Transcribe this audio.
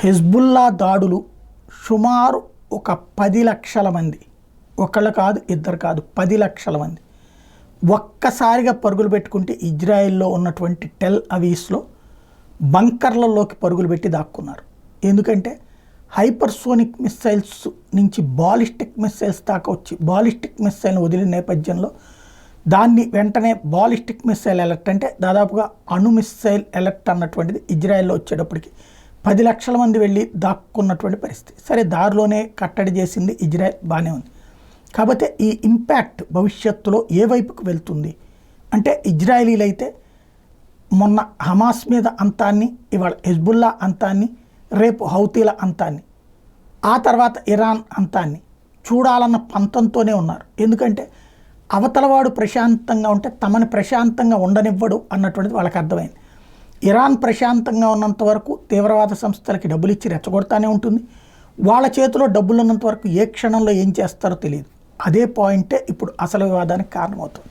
Hezbollah దాడులు సుమారు ఒక 10 లక్షల మంది, ఒకళ్ళు కాదు ఇద్దరు కాదు 10 లక్షల మంది ఒక్కసారిగా పరుగులు పెట్టుకుంటే ఇజ్రాయెల్లో ఉన్నటువంటి టెల్ అవీవ్స్లో బంకర్లలోకి పరుగులు పెట్టి దాక్కున్నారు. ఎందుకంటే హైపర్సోనిక్ మిస్సైల్స్ నుంచి బాలిస్టిక్ మిస్సైల్స్ దాకా వచ్చి బాలిస్టిక్ మిస్సైల్ని వదిలిన నేపథ్యంలో దాన్ని వెంటనే బాలిస్టిక్ మిస్సైల్ అలర్ట్ అంటే దాదాపుగా అణు మిస్సైల్ అలర్ట్ అన్నటువంటిది ఇజ్రాయెల్లో వచ్చేటప్పటికి 10 లక్షల మంది వెళ్ళి దాక్కున్నటువంటి పరిస్థితి. సరే, దారిలోనే కట్టడి చేసింది ఇజ్రాయెల్, బాగానే ఉంది. కాకపోతే ఈ ఇంపాక్ట్ భవిష్యత్తులో ఏ వైపుకు వెళ్తుంది అంటే, ఇజ్రాయలీలు అయితే మొన్న హమాస్ మీద అంతాన్ని, ఇవాళ హిజ్బుల్లా అంతాన్ని, రేపు హౌతీల అంతాన్ని, ఆ తర్వాత ఇరాన్ అంతాన్ని చూడాలన్న పంతంతోనే ఉన్నారు. ఎందుకంటే అవతలవాడు ప్రశాంతంగా ఉంటే తమని ప్రశాంతంగా ఉండనివ్వడు అన్నటువంటిది వాళ్ళకి అర్థమైంది. ఇరాన్ ప్రశాంతంగా ఉన్నంత వరకు తీవ్రవాద సంస్థలకి డబ్బులు ఇచ్చి రెచ్చగొడతానే ఉంటుంది. వాళ్ళ చేతిలో డబ్బులు ఉన్నంత వరకు ఏ క్షణంలో ఏం చేస్తారో తెలియదు. అదే పాయింటే ఇప్పుడు అసలు వివాదానికి కారణమవుతుంది.